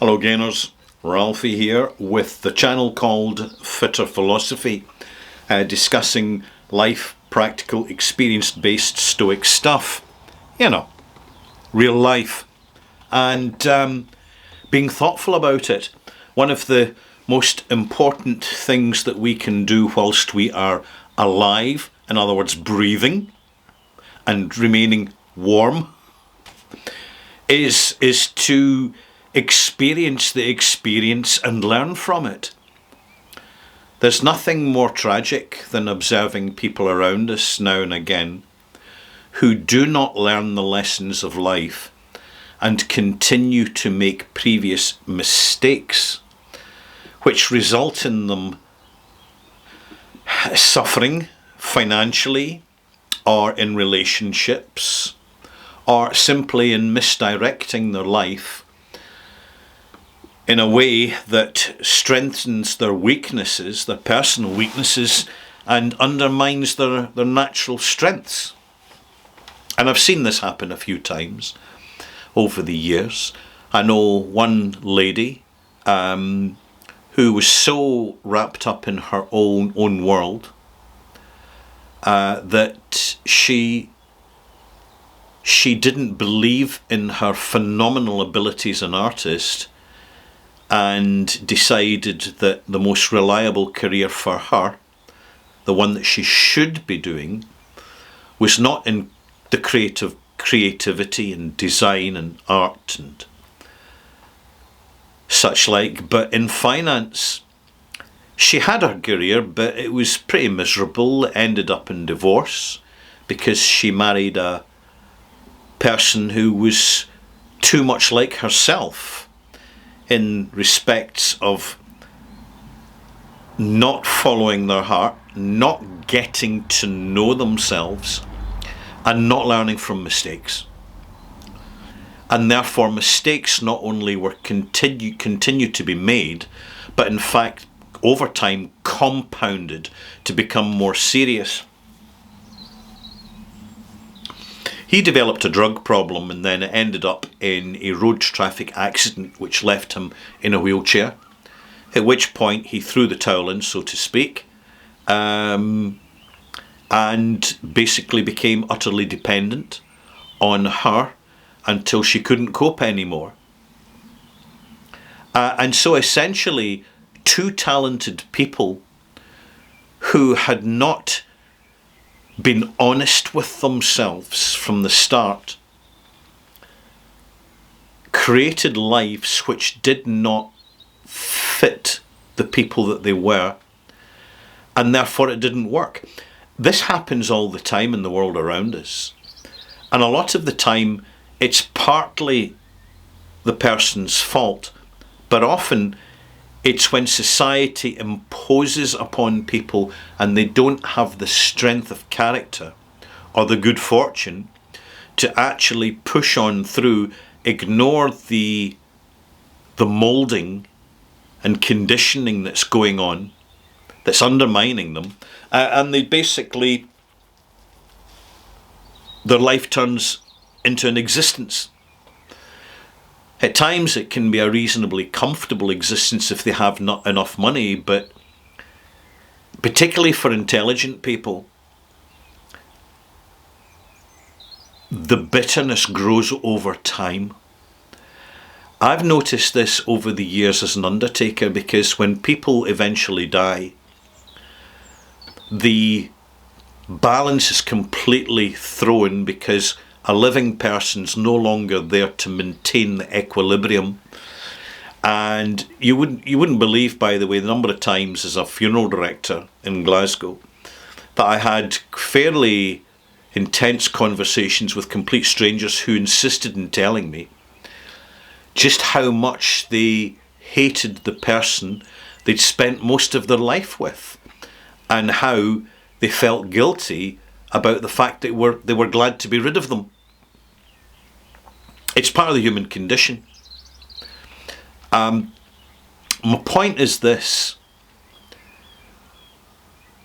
Hello gainers, Ralphie here with the channel called Fitter Philosophy, discussing life, practical, experience-based Stoic stuff. Real life, and being thoughtful about it. One of the most important things that we can do whilst we are alive, in other words breathing and remaining warm, is to experience the experience and learn from it. There's nothing more tragic than observing people around us now and again who do not learn the lessons of life and continue to make previous mistakes, which result in them suffering financially or in relationships or simply in misdirecting their life in a way that strengthens their weaknesses, their personal weaknesses, and undermines their natural strengths. And I've seen this happen a few times over the years. I know one lady who was so wrapped up in her own world that she didn't believe in her phenomenal ability as an artist, and decided that the most reliable career for her, the one that she should be doing, was not in the creativity and design and art and such like, but in finance. She had her career, but it was pretty miserable. It ended up in divorce because she married a person who was too much like herself in respects of not following their heart, not getting to know themselves, and not learning from mistakes. And therefore mistakes not only were continue to be made, but in fact over time compounded to become more serious. He developed a drug problem, and then it ended up in a road traffic accident which left him in a wheelchair, at which point he threw the towel in, so to speak, and basically became utterly dependent on her until she couldn't cope anymore. And so essentially two talented people who had not been honest with themselves from the start created lives which did not fit the people that they were, and therefore it didn't work. This happens all the time in the world around us, and a lot of the time it's partly the person's fault, but often it's when society imposes upon people and they don't have the strength of character or the good fortune to actually push on through, ignore the moulding and conditioning that's going on, that's undermining them, and they basically, their life turns into an existence. At times it can be a reasonably comfortable existence if they have not enough money, but particularly for intelligent people, the bitterness grows over time. I've noticed this over the years as an undertaker, because when people eventually die, the balance is completely thrown, because a living person's no longer there to maintain the equilibrium. And you wouldn't believe, by the way, the number of times as a funeral director in Glasgow that I had fairly intense conversations with complete strangers who insisted in telling me just how much they hated the person they'd spent most of their life with, and how they felt guilty about the fact that they were glad to be rid of them. It's part of the human condition. My point is this: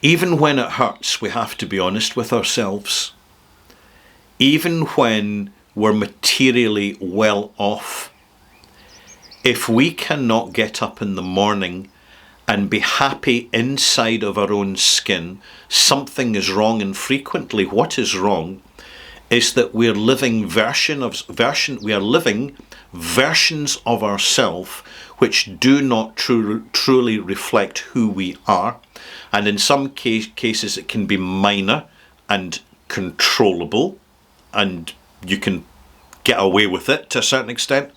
even when it hurts, we have to be honest with ourselves. Even when we're materially well off, if we cannot get up in the morning and be happy inside of our own skin, something is wrong. And frequently what is wrong is that we're living versions of ourselves which do not truly reflect who we are. And in some cases it can be minor and controllable, and you can get away with it to a certain extent.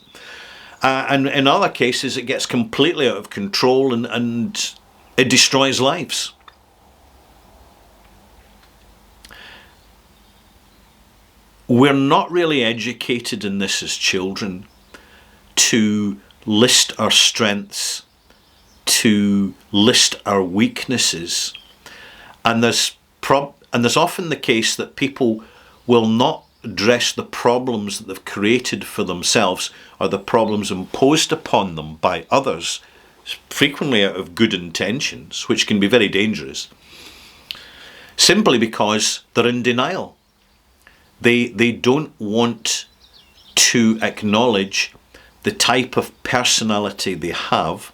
And in other cases it gets completely out of control and it destroys lives. We're not really educated in this as children to list our strengths, to list our weaknesses. And there's often the case that people will not address the problems that they've created for themselves or the problems imposed upon them by others, frequently out of good intentions, which can be very dangerous, simply because they're in denial. They don't want to acknowledge the type of personality they have,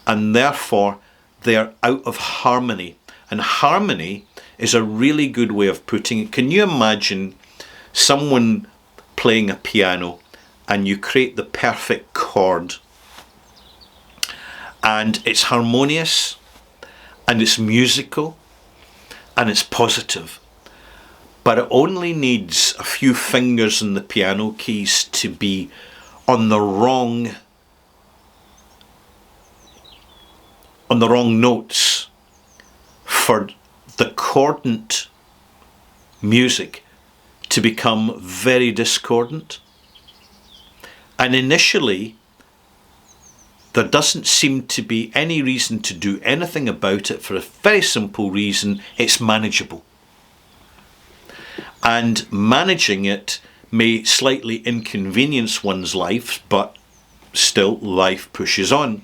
and therefore they're out of harmony. And harmony is a really good way of putting it. Can you imagine someone playing a piano and you create the perfect chord and it's harmonious and it's musical and it's positive, but it only needs a few fingers in the piano keys to be on the wrong notes for the chordant music to become very discordant. And initially there doesn't seem to be any reason to do anything about it, for a very simple reason: it's manageable. And managing it may slightly inconvenience one's life, but still life pushes on.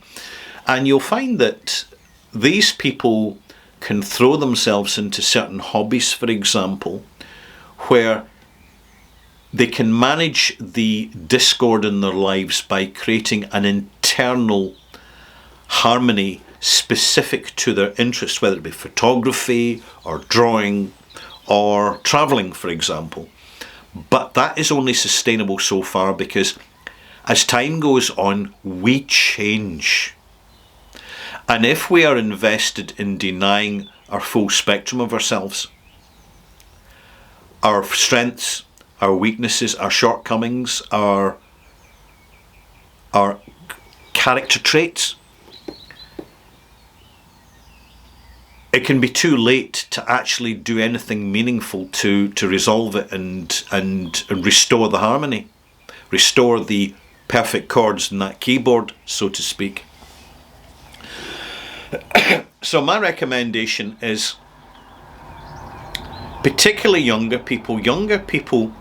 And you'll find that these people can throw themselves into certain hobbies, for example, where they can manage the discord in their lives by creating an internal harmony specific to their interest, whether it be photography or drawing or travelling, for example. But that is only sustainable so far, because as time goes on, we change. And if we are invested in denying our full spectrum of ourselves, our strengths, our weaknesses, our shortcomings, our character traits, it can be too late to actually do anything meaningful to resolve it and restore the harmony, restore the perfect chords in that keyboard, so to speak. So my recommendation is, particularly younger people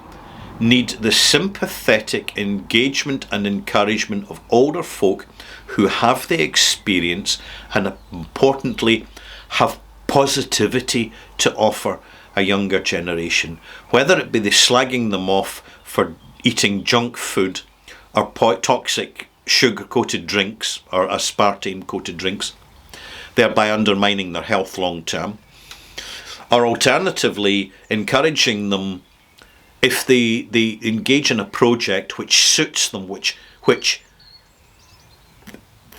need the sympathetic engagement and encouragement of older folk who have the experience and, importantly, have positivity to offer a younger generation. Whether it be the slagging them off for eating junk food or toxic sugar-coated drinks or aspartame-coated drinks, thereby undermining their health long term, or alternatively encouraging them, if they engage in a project which suits them, which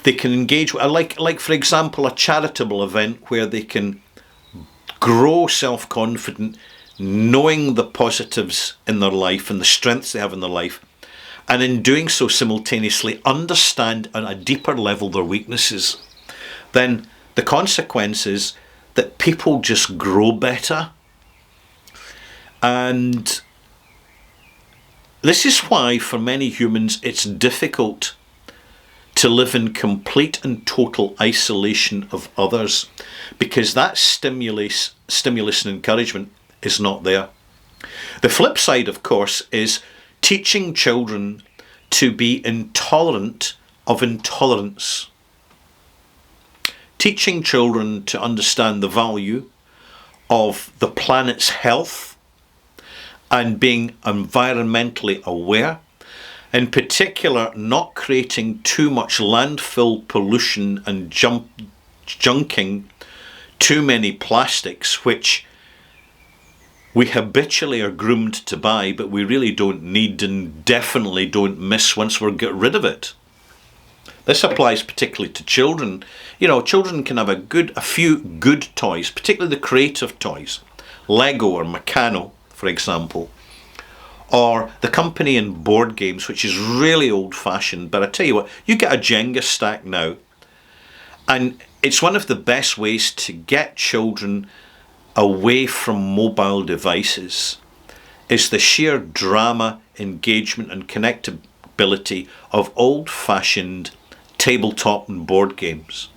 they can engage with, like for example a charitable event where they can grow self-confident, knowing the positives in their life and the strengths they have in their life, and in doing so simultaneously understand on a deeper level their weaknesses, then the consequence is that people just grow better. And this is why for many humans it's difficult to live in complete and total isolation of others, because that stimulus and encouragement is not there. The flip side, of course, is teaching children to be intolerant of intolerance. Teaching children to understand the value of the planet's health and being environmentally aware, In particular, not creating too much landfill pollution and junking too many plastics, which we habitually are groomed to buy, but we really don't need and definitely don't miss once we get rid of it. This applies particularly to children. You know, children can have a few good toys, particularly the creative toys, Lego or Meccano, for example, or the company in board games, which is really old-fashioned. But I tell you what, you get a Jenga stack now, and it's one of the best ways to get children away from mobile devices, is the sheer drama, engagement and connectability of old-fashioned tabletop and board games.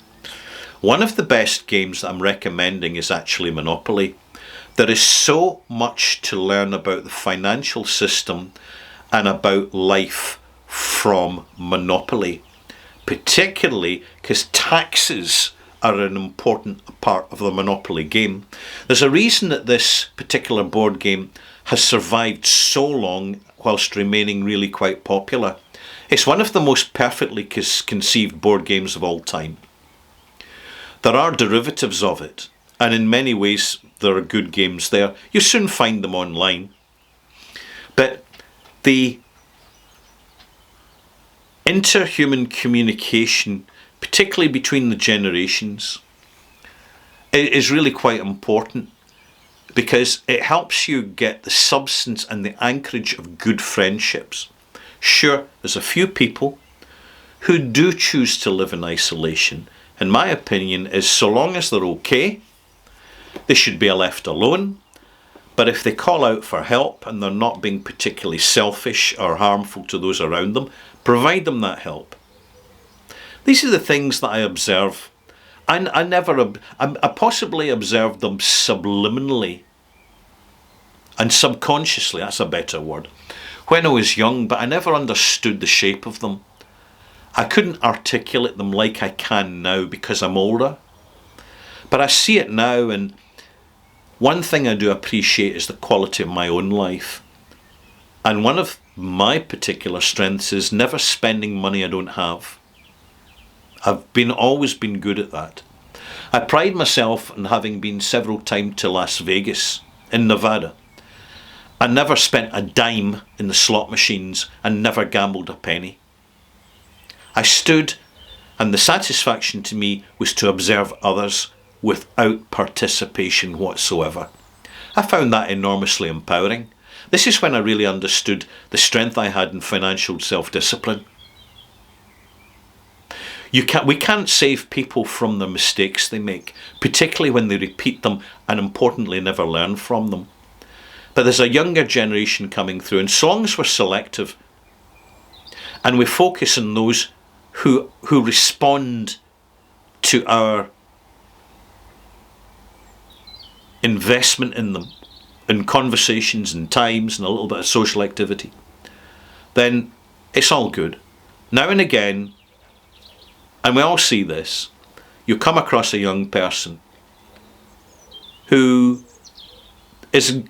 One of the best games that I'm recommending is actually Monopoly. There is so much to learn about the financial system and about life from Monopoly, particularly because taxes are an important part of the Monopoly game. There's a reason that this particular board game has survived so long whilst remaining really quite popular. It's one of the most perfectly conceived board games of all time. There are derivatives of it, and in many ways there are good games there. You soon find them online. But the interhuman communication, particularly between the generations, is really quite important, because it helps you get the substance and the anchorage of good friendships. Sure, there's a few people who do choose to live in isolation. In my opinion, is so long as they're okay, they should be left alone. But if they call out for help and they're not being particularly selfish or harmful to those around them, provide them that help. These are the things that I observe. I possibly observed them subliminally and subconsciously, that's a better word, when I was young, but I never understood the shape of them. I couldn't articulate them like I can now because I'm older. But I see it now, and one thing I do appreciate is the quality of my own life. And one of my particular strengths is never spending money I don't have. I've always been good at that. I pride myself in having been several times to Las Vegas in Nevada. I never spent a dime in the slot machines and never gambled a penny. I stood, and the satisfaction to me was to observe others without participation whatsoever. I found that enormously empowering. This is when I really understood the strength I had in financial self-discipline. We can't save people from the mistakes they make, particularly when they repeat them and importantly never learn from them. But there's a younger generation coming through, and so long as we're selective and we focus on those who respond to our investment in them, in conversations and times and a little bit of social activity, then it's all good. Now and again, and we all see this, you come across a young person who is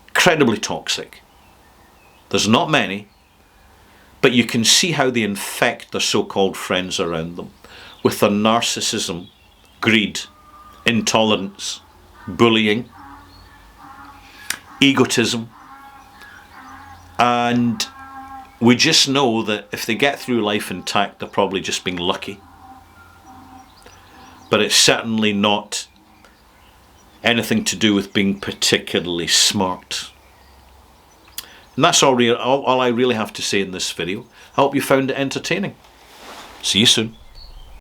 incredibly toxic. There's not many, but you can see how they infect their so-called friends around them with their narcissism, greed, intolerance, bullying, egotism. And we just know that if they get through life intact, they're probably just being lucky. But it's certainly not anything to do with being particularly smart. And that's all I really have to say in this video. I hope you found it entertaining. See you soon.